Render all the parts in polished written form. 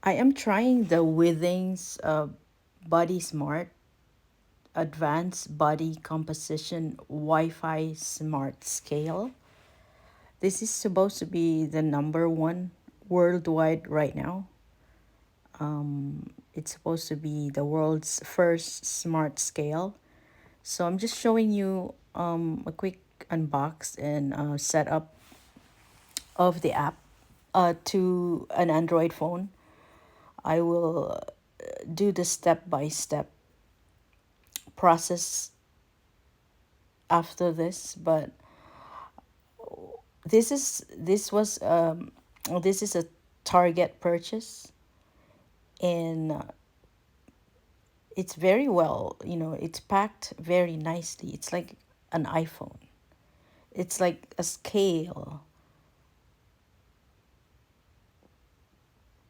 I am trying the Withings Body Smart Advanced Body Composition Wi-Fi Smart Scale. This is supposed to be the number one worldwide right now. It's supposed to be the world's first smart scale. So I'm just showing you a quick unbox and setup of the app to an Android phone. I will do the step by step process after this, but this is a Target purchase, and it's very well, it's packed very nicely. It's like an iPhone. It's like a scale.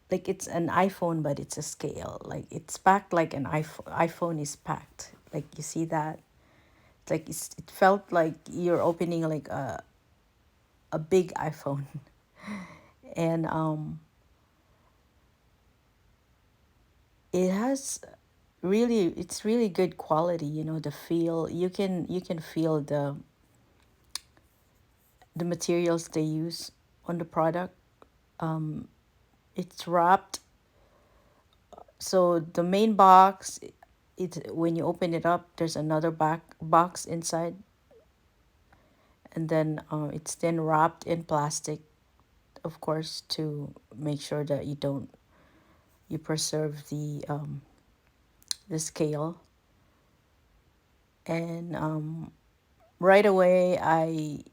Like it's an iPhone, but it's a scale. Like it's packed like an iPhone is packed. Like you see that? Like it felt like you're opening like a big iPhone. And it has it's really good quality, the feel. You can feel the materials they use on the product. It's wrapped. So the main box, it when you open it up, there's another back box inside, and then it's then wrapped in plastic, of course, to make sure that you preserve the scale. And right away, I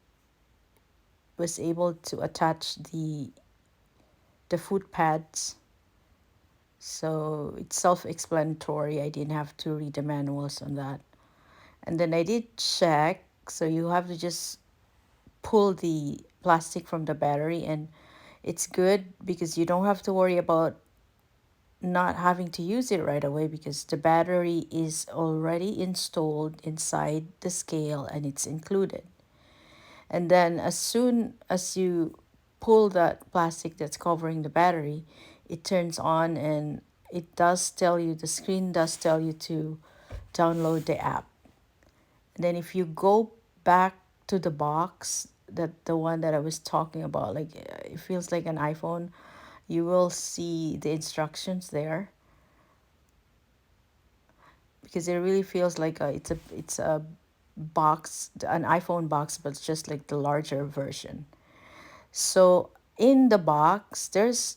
was able to attach the foot pads. So it's self-explanatory. I didn't have to read the manuals on that. And then I did check. So you have to just pull the plastic from the battery, and it's good because you don't have to worry about not having to use it right away because the battery is already installed inside the scale and it's included. And then as soon as you pull that plastic that's covering the battery, it turns on, and the screen does tell you to download the app. And then if you go back to the box, that the one that I was talking about, like it feels like an iPhone, you will see the instructions there, because it really feels like it's a box, an iPhone box, but it's just like the larger version. So in the box, there's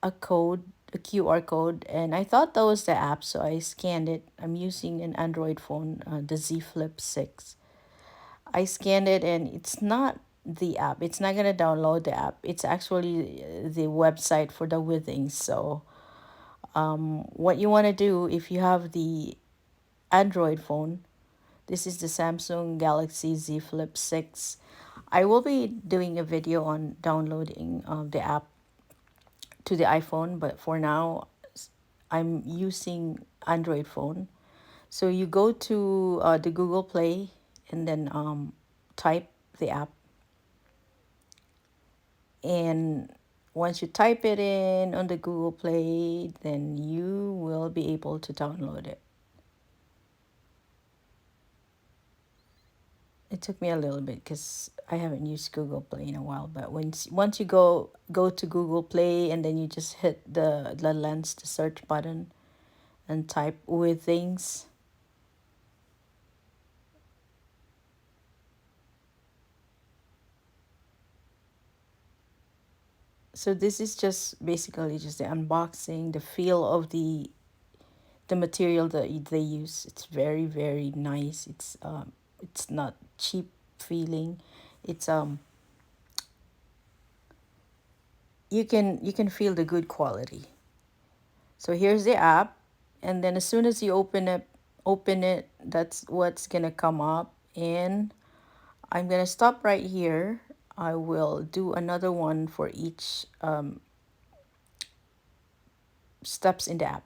a code, a QR code, and I thought that was the app, so I scanned it. I'm using an Android phone, the Z Flip 6. I scanned it, and it's not the app. It's not gonna download the app. It's actually the website for the Withings. So, what you want to do if you have the Android phone, this is the Samsung Galaxy Z Flip 6. I will be doing a video on downloading the app to the iPhone, but for now, I'm using Android phone. So you go to the Google Play, and then type the app. And once you type it in on the Google Play, then you will be able to download it. It took me a little bit because I haven't used Google Play in a while. But once you go to Google Play, and then you just hit the lens, the search button, and type with things. So this is just basically just the unboxing, the feel of the material that they use. It's very very nice. It's not cheap feeling. It's you can feel the good quality. So here's the app, and then as soon as you open it, that's what's gonna come up. And I'm gonna stop right here. I will do another one for each steps in the app.